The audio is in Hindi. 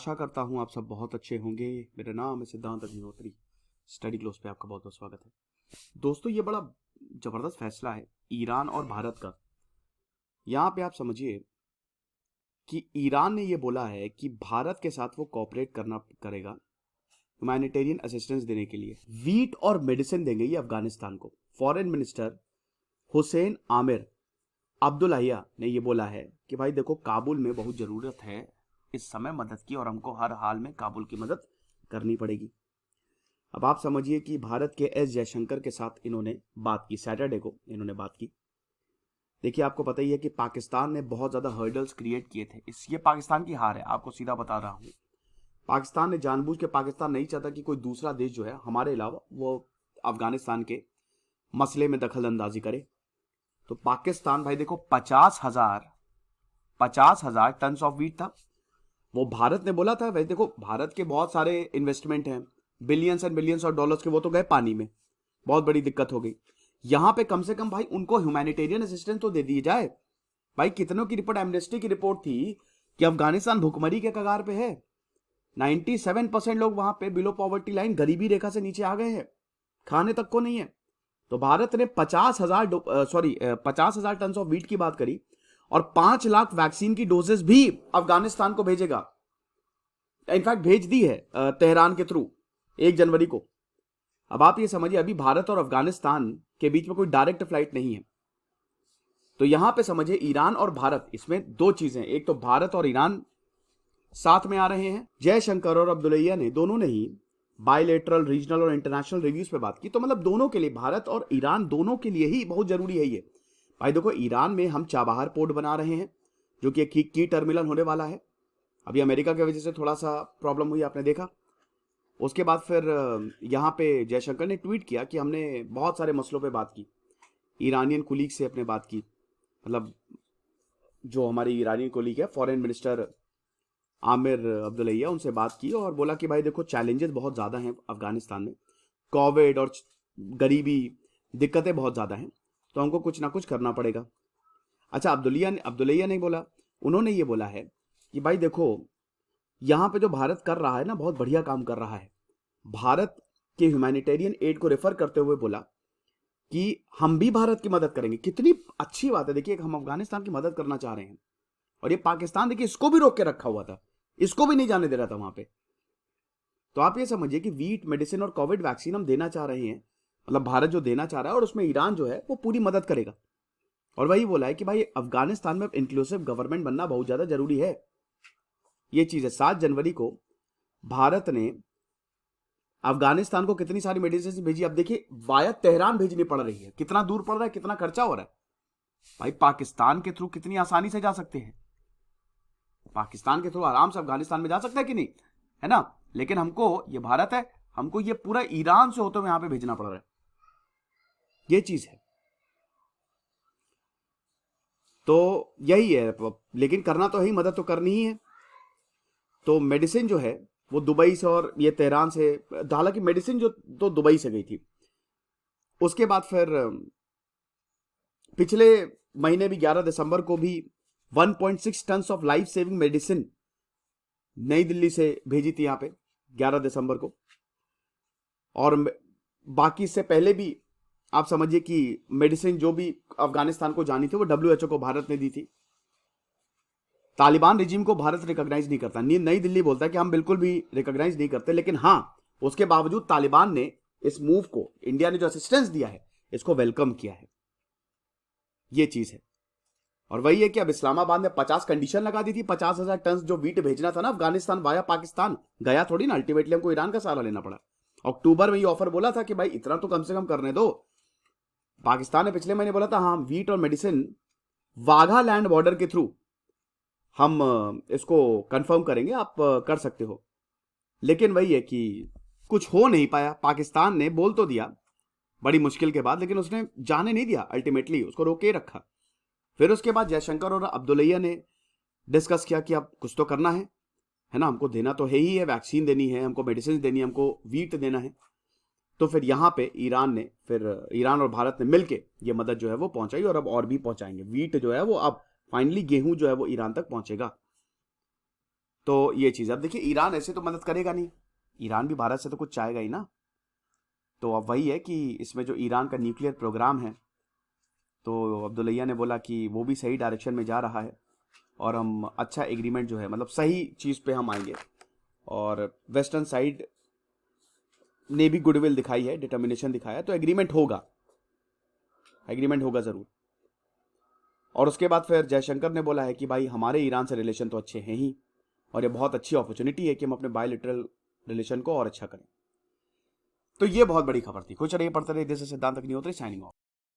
आशा करता हूँ आप सब बहुत अच्छे होंगे। मेरा नाम है सिद्धांत अग्निहोत्री। स्टडी क्लोज पे आपका बहुत बहुत स्वागत है। दोस्तों, ये बड़ा जबरदस्त फैसला है ईरान और भारत का। यहाँ पे आप समझिए कि ईरान ने ये बोला है कि भारत के साथ वो कोऑपरेट करना करेगा ह्यूमैनिटेरियन असिस्टेंस देने के लिए। वीट और मेडिसिन देंगे ये अफगानिस्तान को। फॉरेन मिनिस्टर हुसैन आमिर अब्दुल्लाहिया ने ये बोला है कि भाई देखो, काबुल में बहुत ज़रूरत है इस समय मदद की और हमको हर हाल में काबुल की मदद करनी पड़ेगी। अब आप समझिए कि भारत के एस जयशंकर के साथ इन्होंने बात की, सैटरडे को इन्होंने बात की। देखिए, आपको पता ही है कि पाकिस्तान ने बहुत ज़्यादा हर्डल्स क्रिएट किए थे। ये पाकिस्तान की हार है, आपको सीधा बता रहा हूँ। पाकिस्तान ने जानबूझ के, पाकिस्तान नहीं चाहता कि कोई दूसरा देश जो है हमारे अलावा वो अफगानिस्तान के मसले में दखल अंदाजी करे। तो पाकिस्तान, भाई देखो, 50,000 टन ऑफ वीट था। वो भारत ने बोला था, भाई देखो, भारत के बहुत सारे इन्वेस्टमेंट हैं, billions and billions of dollars के, वो तो गए पानी में। बहुत बड़ी दिक्कत हो गई। यहां पे कम से कम भाई उनको ह्यूमैनिटेरियन असिस्टेंस तो दे दी जाए। भाई कितनों की रिपोर्ट, एमनेस्टी की रिपोर्ट थी कि अफगानिस्तान भुखमरी के कगार पे है। 97% लोग वहां पे बिलो पॉवर्टी लाइन, गरीबी रेखा से नीचे आ गए हैं, खाने तक को नहीं है। तो भारत ने 50,000 टन ऑफ वीट की बात करी और 5 लाख वैक्सीन की डोजेस भी अफगानिस्तान को भेजेगा। इनफैक्ट भेज दी है तेहरान के थ्रू 1 जनवरी को। अब आप ये समझिए, अभी भारत और अफगानिस्तान के बीच में कोई डायरेक्ट फ्लाइट नहीं है। तो यहां पे समझिए, ईरान और भारत, इसमें दो चीजें, एक तो भारत और ईरान साथ में आ रहे हैं। जयशंकर और अब्दुल्लाहिया ने, दोनों ने ही बायलेटरल, रीजनल और इंटरनेशनल रिव्यूज पे बात की। तो मतलब दोनों के लिए, भारत और ईरान दोनों के लिए ही बहुत जरूरी है ये। भाई देखो, ईरान में हम चाबहार पोर्ट बना रहे हैं जो कि एक की टर्मिनल होने वाला है। अभी अमेरिका की वजह से थोड़ा सा प्रॉब्लम हुई, आपने देखा। उसके बाद फिर यहाँ पे जयशंकर ने ट्वीट किया कि हमने बहुत सारे मसलों पे बात की, ईरानियन कुलीग से अपने बात की। मतलब जो हमारी ईरानियन कुलीग है, फॉरेन मिनिस्टर आमिर अब्दुल्लाहिया, उनसे बात की और बोला कि भाई देखो, चैलेंजेस बहुत ज़्यादा हैं अफगानिस्तान में, कोविड और गरीबी, दिक्कतें बहुत ज़्यादा हैं, तो हमको कुछ ना कुछ करना पड़ेगा। अच्छा, अब्दुल्लाहिया नहीं बोला, उन्होंने ये बोला है कि भाई देखो, यहाँ पे जो भारत कर रहा है ना, बहुत बढ़िया काम कर रहा है। भारत के ह्यूमैनिटेरियन एड को रेफर करते हुए बोला कि हम भी भारत की मदद करेंगे। कितनी अच्छी बात है। देखिए, हम अफगानिस्तान की मदद करना चाह रहे हैं और ये पाकिस्तान, देखिए, इसको भी रोक के रखा हुआ था, इसको भी नहीं जाने दे रहा था वहां पे। तो आप ये समझिए कि वीट, मेडिसिन और कोविड वैक्सीन हम देना चाह रहे हैं, मतलब भारत जो देना चाह रहा है, और उसमें ईरान जो है वो पूरी मदद करेगा। और वही बोला है कि भाई अफगानिस्तान में इंक्लूसिव गवर्नमेंट बनना बहुत ज्यादा जरूरी है। ये चीज है। 7 जनवरी को भारत ने अफगानिस्तान को कितनी सारी मेडिसिन भेजी। अब देखिए, वाया तेहरान भेजनी पड़ रही है। कितना दूर पड़ रहा है, कितना खर्चा हो रहा है। भाई पाकिस्तान के थ्रू कितनी आसानी से जा सकते हैं, पाकिस्तान के थ्रू आराम से अफगानिस्तान में जा सकता है कि नहीं, है ना। लेकिन हमको, ये भारत है, हमको ये पूरा ईरान से होते हुए यहां पे भेजना पड़ रहा है। ये चीज है। तो यही है, लेकिन करना तो है ही, मदद तो करनी ही है। तो मेडिसिन जो है वो दुबई से और ये तेहरान से, हालांकि मेडिसिन जो तो दुबई से गई थी। उसके बाद फिर पिछले महीने भी 11 दिसंबर को भी 1.6 ton of life saving medicine New Delhi से भेजी थी यहां पे 11 दिसंबर को। और बाकी से पहले भी आप समझिए कि मेडिसिन जो भी अफगानिस्तान को जानी थी वो WHO को भारत ने दी थी। तालिबान रिजीम को भारत रिकॉग्नाइज नहीं करता। नई दिल्ली बोलता है कि हम बिल्कुल भी रिकॉग्नाइज नहीं करते, लेकिन हां, उसके बावजूद तालिबान ने इस मूव को, इंडिया ने जो असिस्टेंस दिया है, इसको वेलकम किया है। ये चीज है। और वही है कि अब इस्लामाबाद ने 50 कंडीशन लगा दी थी। 50,000 टन जो वीट भेजना था ना अफगानिस्तान वाया पाकिस्तान, गया थोड़ी ना, अल्टीमेटली हमको ईरान का सहारा लेना पड़ा। अक्टूबर में ये ऑफर बोला था कि भाई इतना तो कम से कम करने दो। पाकिस्तान ने पिछले महीने बोला था हाँ, वीट और मेडिसिन वाघा लैंड बॉर्डर के थ्रू हम इसको कंफर्म करेंगे, आप कर सकते हो। लेकिन वही है कि कुछ हो नहीं पाया। पाकिस्तान ने बोल तो दिया बड़ी मुश्किल के बाद, लेकिन उसने जाने नहीं दिया, अल्टीमेटली उसको रोके रखा। फिर उसके बाद जयशंकर और अब्दुल्लाहिया ने डिस्कस किया कि अब कुछ तो करना है ना, हमको देना तो है ही है, वैक्सीन देनी है, हमको मेडिसिन देनी है, हमको वीट देना है। तो फिर यहाँ पे ईरान और भारत ने मिलके ये मदद जो है वो पहुंचाई, और अब और भी पहुंचाएंगे। वीट जो है वो अब फाइनली, गेहूं जो है वो ईरान तक पहुंचेगा। तो ये चीज़, अब देखिए ईरान ऐसे तो मदद करेगा नहीं, ईरान भी भारत से तो कुछ चाहेगा ही ना। तो अब वही है कि इसमें जो ईरान का न्यूक्लियर प्रोग्राम है, तो अब्दुल्लैया ने बोला कि वो भी सही डायरेक्शन में जा रहा है और हम अच्छा एग्रीमेंट जो है, मतलब सही चीज़ पे हम आएंगे। और वेस्टर्न साइड ने भी गुडविल दिखाई है, डिटर्मिनेशन दिखाया, तो एग्रीमेंट होगा, एग्रीमेंट होगा ज़रूर। और उसके बाद फिर जयशंकर ने बोला है कि भाई हमारे ईरान से रिलेशन तो अच्छे हैं ही, और ये बहुत अच्छी अपॉर्चुनिटी है कि हम अपने बायलैटरल रिलेशन को और अच्छा करें। तो ये बहुत बड़ी खबर थी। कुछ रहिए, पढ़ते रहिए। दिस इज सिद्धांत अग्निहोत्री साइनिंग ऑफ।